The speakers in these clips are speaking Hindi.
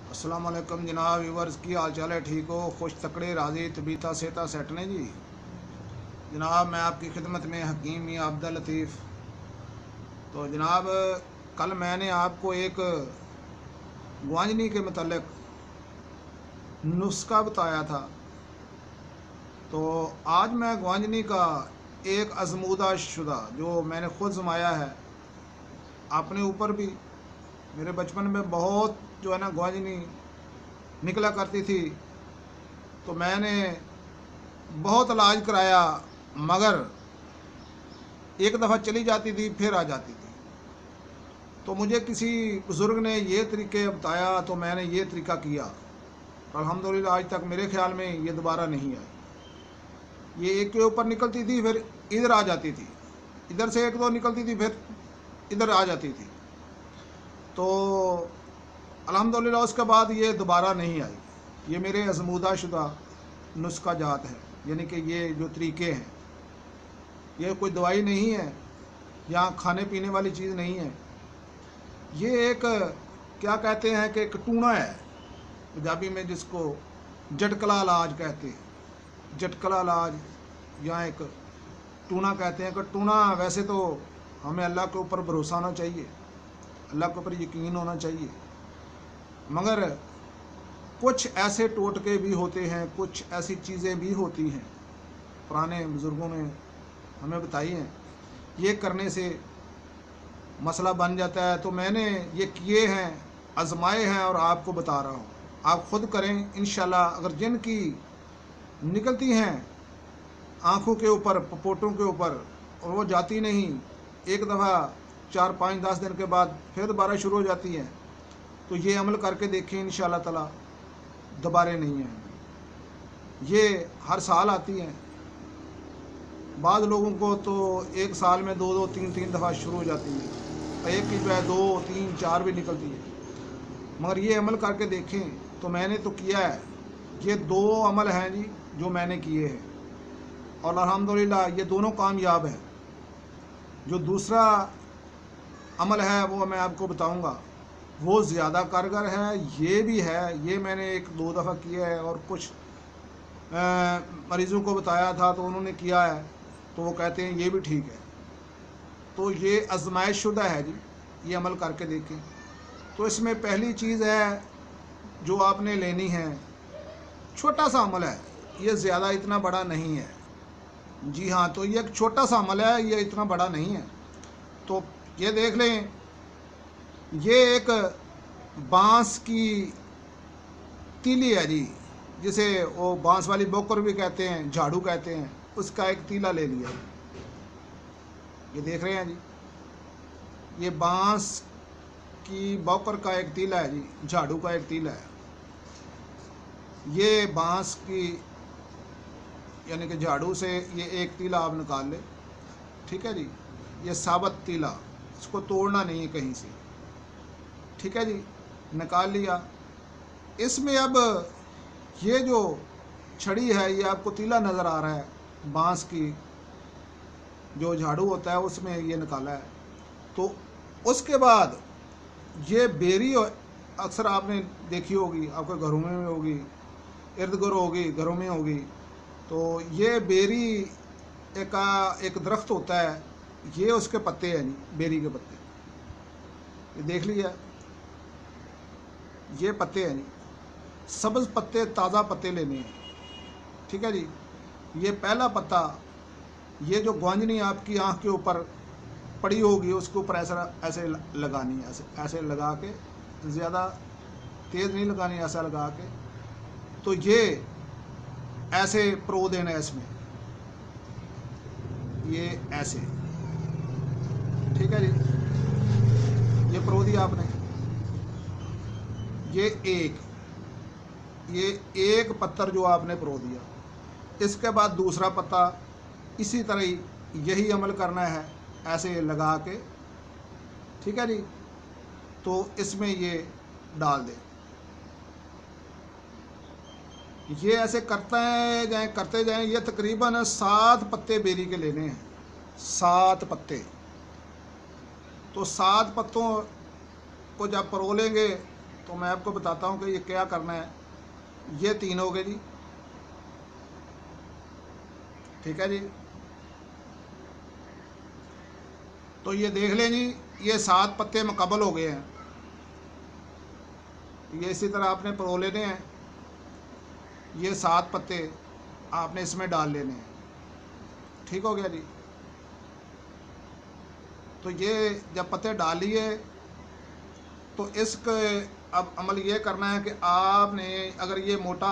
अस्सलाम वालेकुम जनाब व्यूवर्स की हाल चाल है। ठीक हो? खुश तकड़े राजी तबीता सेहता सेट ने जी। जनाब मैं आपकी खिदमत में हकीम मियां अब्दुल लतीफ़। तो जनाब कल मैंने आपको एक गुआंजनी के मतलब नुस्खा बताया था। तो आज मैं गुआंजनी का एक आजमूदा शुदा जो मैंने ख़ुद जमाया है अपने ऊपर भी। मेरे बचपन में बहुत जो है ना गुआंजनी निकला करती थी, तो मैंने बहुत इलाज कराया, मगर एक दफ़ा चली जाती थी फिर आ जाती थी। तो मुझे किसी बुज़ुर्ग ने ये तरीके बताया तो मैंने ये तरीका किया। अल्हम्दुलिल्लाह आज तक मेरे ख़्याल में ये दोबारा नहीं आई। ये एक के ऊपर निकलती थी फिर इधर आ जाती थी, इधर से एक दो निकलती थी फिर इधर आ जाती थी। तो अल्हम्दुलिल्लाह उसके बाद ये दोबारा नहीं आई। ये मेरे आजमूदा शुदा नुस्खा जात है, यानी कि ये जो तरीके हैं, ये कोई दवाई नहीं है या खाने पीने वाली चीज़ नहीं है। ये एक क्या कहते हैं कि एक टूना है, पंजाबी में जिसको जटकला इलाज कहते हैं। जटकला इलाज या एक टूना कहते हैं कि टूना वैसे तो हमें अल्लाह के ऊपर भरोसा होना चाहिए, अल्लाह के ऊपर यकीन होना चाहिए, मगर कुछ ऐसे टोटके भी होते हैं, कुछ ऐसी चीज़ें भी होती हैं पुराने बुज़ुर्गों ने हमें बताई हैं, ये करने से मसला बन जाता है। तो मैंने ये किए हैं, आजमाए हैं और आपको बता रहा हूँ। आप ख़ुद करें इंशाल्लाह। अगर जिनकी निकलती हैं आँखों के ऊपर, पपोटों के ऊपर, और वो जाती नहीं, एक दफ़ा 4 5 10 दिन के बाद फिर दोबारा शुरू हो जाती हैं, तो ये अमल करके देखें, इंशाल्लाह ताला दोबारा नहीं है। ये हर साल आती हैं। बाद लोगों को तो एक साल में 2 2 3 3 दफ़ा शुरू हो जाती है, एक की जो है 2 3 4 भी निकलती है। मगर ये अमल करके देखें। तो मैंने तो किया है। ये 2 अमल हैं जी जो मैंने किए हैं और अल्हम्दुलिल्लाह ये दोनों कामयाब हैं। जो दूसरा अमल है वो मैं आपको बताऊंगा, वो ज़्यादा कारगर है। ये भी है, ये मैंने 1 2 दफ़ा किया है और कुछ मरीज़ों को बताया था तो उन्होंने किया है, तो वो कहते हैं ये भी ठीक है। तो ये आजमाइश शुदा है जी, ये अमल करके देखें। तो इसमें पहली चीज़ है जो आपने लेनी है, छोटा सा अमल है, ये ज़्यादा इतना बड़ा नहीं है। जी हाँ, तो ये एक छोटा सा अमल है, ये इतना बड़ा नहीं है। तो ये देख लें, ये एक बांस की तीली है जी, जिसे वो बांस वाली बोकर भी कहते हैं, झाड़ू कहते हैं, उसका एक तीला ले लिया। ये देख रहे हैं जी, ये बांस की बोकर का एक तीला है जी, झाड़ू का एक तीला है। ये बांस की यानी कि झाड़ू से ये एक तीला आप निकाल ले, ठीक है जी। ये साबुत तीला, इसको तोड़ना नहीं है कहीं से, ठीक है जी। निकाल लिया। इसमें अब ये जो छड़ी है, ये आपको तीला नज़र आ रहा है, बांस की जो झाड़ू होता है उसमें ये निकाला है। तो उसके बाद ये बेरी अक्सर आपने देखी होगी, आपके घरों में होगी, इर्द गिर्द होगी, घरों में होगी। तो ये बेरी एक दरख्त होता है, ये उसके पत्ते हैं जी, बेरी के पत्ते, ये देख लिया, ये पत्ते हैं जी, सब्ज़ पत्ते, ताज़ा पत्ते लेने हैं, ठीक है जी। ये पहला पत्ता, ये जो गुआंजनी आपकी आँख के ऊपर पड़ी होगी उसके ऊपर ऐसा ऐसे लगानी है, ऐसे ऐसे लगा के, ज़्यादा तेज़ नहीं लगानी, ऐसा लगा के, तो ये ऐसे प्रो देना है इसमें, ये ऐसे, ठीक है जी। ये प्रो दिया आपने, ये एक पत्थर जो आपने प्रो दिया। इसके बाद दूसरा पत्ता इसी तरह ही यही अमल करना है, ऐसे लगा के, ठीक है जी। तो इसमें ये डाल दें, ये ऐसे करते जाएं। ये तकरीबन 7 पत्ते बेरी के लेने हैं, 7 पत्ते। तो 7 पत्तों को जब परो लेंगे तो मैं आपको बताता हूँ कि ये क्या करना है। ये 3 हो गए जी, ठीक है जी। तो ये देख लें जी, ये 7 पत्ते मुकम्मल हो गए हैं। ये इसी तरह आपने परो लेने हैं। ये 7 पत्ते आपने इसमें डाल लेने हैं, ठीक हो गया जी। तो ये जब पत्ते डाल लिए तो इसके अब अमल ये करना है कि आपने, अगर ये मोटा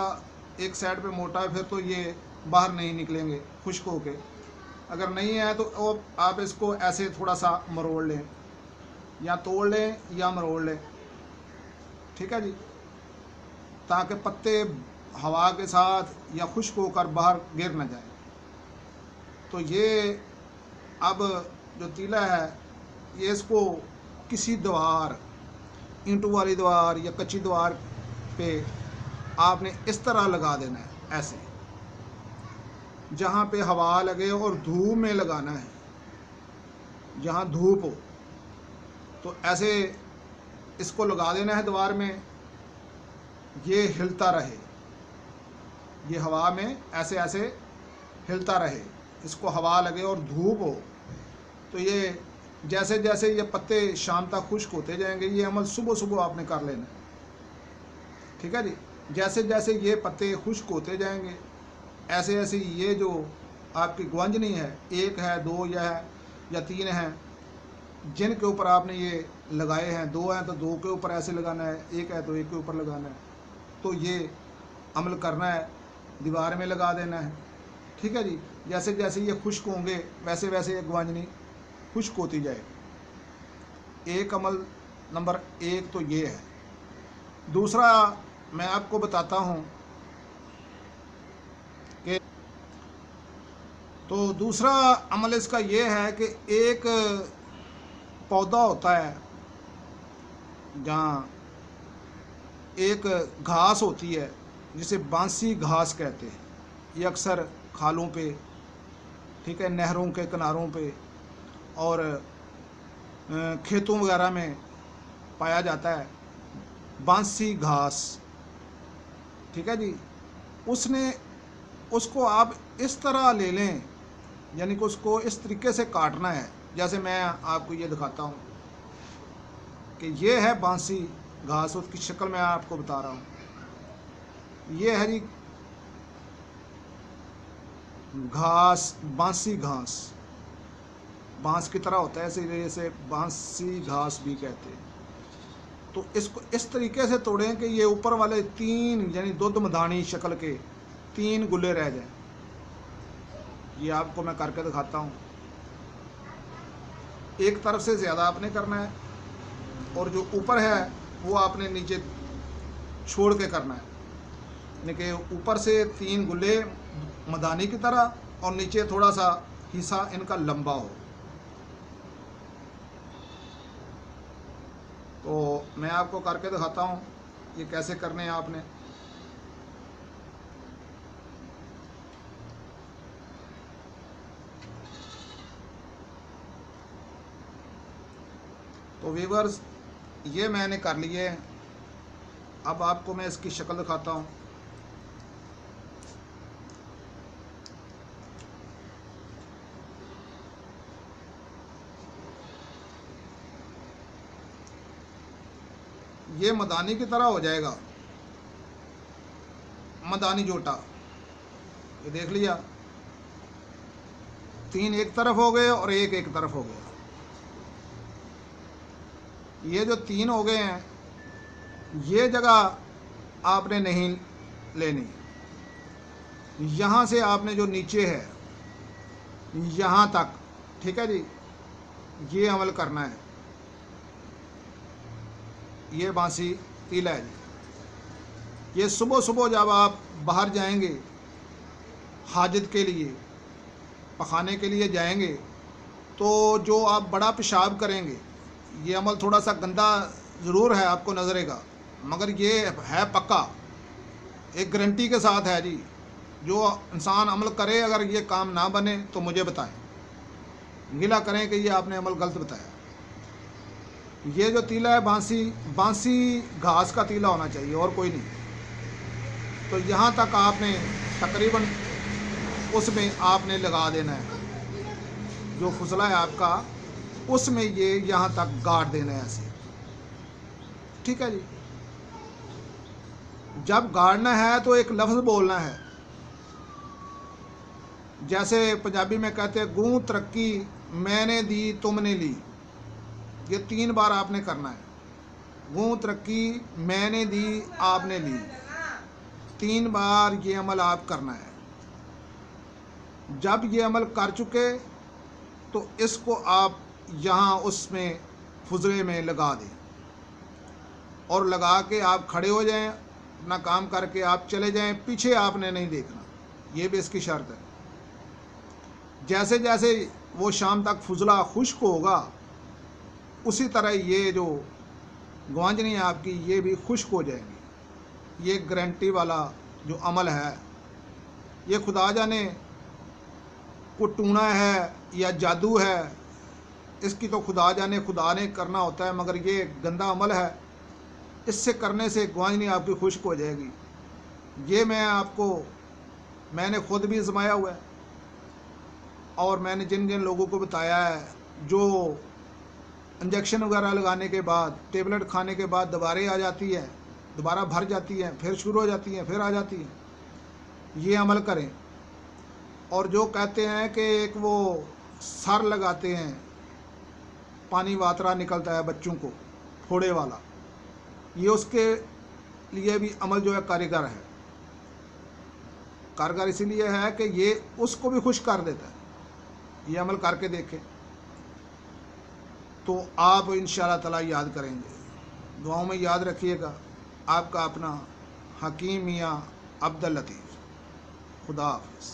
एक साइड पे मोटा है फिर तो ये बाहर नहीं निकलेंगे खुश्क होके। अगर नहीं है तो आप इसको ऐसे थोड़ा सा मरोड़ लें, या तोड़ लें या मरोड़ लें, ठीक है जी, ताकि पत्ते हवा के साथ या खुश्क होकर बाहर गिर न जाए। तो ये अब जो तीला है ये इसको किसी दीवार, ईंटों वाली दीवार या कच्ची दीवार पे आपने इस तरह लगा देना है, ऐसे जहाँ पे हवा लगे और धूप में लगाना है, जहाँ धूप हो तो ऐसे इसको लगा देना है दीवार में। ये हिलता रहे, ये हवा में ऐसे ऐसे हिलता रहे, इसको हवा लगे और धूप हो। तो ये जैसे जैसे ये पत्ते शाम तक खुश्क होते जाएंगे, ये अमल सुबह सुबह आपने कर लेना है, ठीक है जी। जैसे जैसे ये पत्ते खुश्क होते जाएंगे, ऐसे ऐसे ये जो आपकी ग्वांजनी है, 1 है 2 या 3 है, जिनके ऊपर आपने ये लगाए हैं, 2 हैं तो 2 के ऊपर ऐसे लगाना है, 1 है तो 1 के ऊपर लगाना है। तो ये अमल करना है, दीवार में लगा देना है, ठीक है जी। जैसे जैसे ये खुश्क होंगे वैसे वैसे ये ग्वांजनी खुश्क होती जाए। एक अमल नंबर 1 तो ये है। दूसरा मैं आपको बताता हूँ कि तो दूसरा अमल इसका ये है कि एक पौधा होता है, जहाँ एक घास होती है जिसे बांसी घास कहते हैं। ये अक्सर खालों पे, ठीक है, नहरों के किनारों पे और खेतों वगैरह में पाया जाता है, बांसी घास, ठीक है जी। उसको आप इस तरह ले लें, यानी कि उसको इस तरीके से काटना है, जैसे मैं आपको ये दिखाता हूँ कि ये है बांसी घास, उसकी शक्ल मैं आपको बता रहा हूँ। ये है जी घास, बांसी घास, बांस की तरह होता है, इसे बांसी घास भी कहते हैं। तो इसको इस तरीके से तोड़ें कि ये ऊपर वाले 3 यानी दूध मदानी शक्ल के 3 गुल्ले रह जाएं। ये आपको मैं करके दिखाता हूँ। एक तरफ से ज़्यादा आपने करना है और जो ऊपर है वो आपने नीचे छोड़ के करना है, यानी कि ऊपर से 3 गुल्ले मदानी की तरह और नीचे थोड़ा सा हिस्सा इनका लंबा हो। तो मैं आपको करके दिखाता हूँ ये कैसे करने हैं आपने। तो व्यूअर्स, ये मैंने कर लिए। अब आपको मैं इसकी शक्ल दिखाता हूँ। ये मदानी की तरह हो जाएगा, मदानी जोटा। ये देख लिया, 3 एक तरफ हो गए और एक तरफ हो गया। ये जो 3 हो गए हैं, ये जगह आपने नहीं लेनी। यहाँ से आपने जो नीचे है यहाँ तक, ठीक है जी, ये अमल करना है। ये बांसी तीला है जी। ये सुबह सुबह जब आप बाहर जाएंगे, हाजत के लिए, पखाने के लिए जाएंगे, तो जो आप बड़ा पेशाब करेंगे, ये अमल थोड़ा सा गंदा ज़रूर है, आपको नजरेगा, मगर ये है पक्का, एक गारंटी के साथ है जी। जो इंसान अमल करे, अगर ये काम ना बने तो मुझे बताएं, गिला करें कि ये आपने अमल गलत बताया। ये जो तीला है बांसी घास का तीला होना चाहिए और कोई नहीं। तो यहाँ तक आपने तकरीबन उसमें आपने लगा देना है, जो फुसला है आपका उसमें ये यहाँ तक गाड़ देना है ऐसे। ठीक है जी। जब गाड़ना है तो एक लफ्ज़ बोलना है, जैसे पंजाबी में कहते हैं गूं तरक्की मैंने दी तुमने ली। ये 3 बार आपने करना है। गूं तरक्की मैंने दी आपने ली, 3 बार ये अमल आप करना है। जब ये अमल कर चुके तो इसको आप यहाँ उसमें फुजरे में लगा दें और लगा के आप खड़े हो जाएं, अपना काम करके आप चले जाएं, पीछे आपने नहीं देखना। ये भी इसकी शर्त है। जैसे जैसे वो शाम तक फुजला खुश्क होगा उसी तरह ये जो गवांजनी है आपकी ये भी खुश्क हो जाएंगी। ये गारंटी वाला जो अमल है, ये खुदा जाने को टूना है या जादू है, इसकी तो खुदा जाने खुदा ने करना होता है, मगर ये गंदा अमल है। इससे करने से गवांजनी आपकी खुश्क हो जाएगी। ये मैंने खुद भी आजमाया हुआ है और मैंने जिन जिन लोगों को बताया है, जो इंजेक्शन वगैरह लगाने के बाद, टेबलेट खाने के बाद दोबारा आ जाती है, दोबारा भर जाती है, फिर शुरू हो जाती है, फिर आ जाती है, ये अमल करें। और जो कहते हैं कि एक वो सर लगाते हैं, पानी वातरा निकलता है बच्चों को फोड़े वाला, ये उसके लिए भी अमल जो है कारगर है। कारगर इसीलिए है कि ये उसको भी खुश कर देता है। ये अमल करके देखें तो आप इंशाअल्लाह ताला याद करेंगे। दुआओं में याद रखिएगा। आपका अपना हकीम मियाँ अब्दुल लतीफ़। खुदा हाफ़िज़।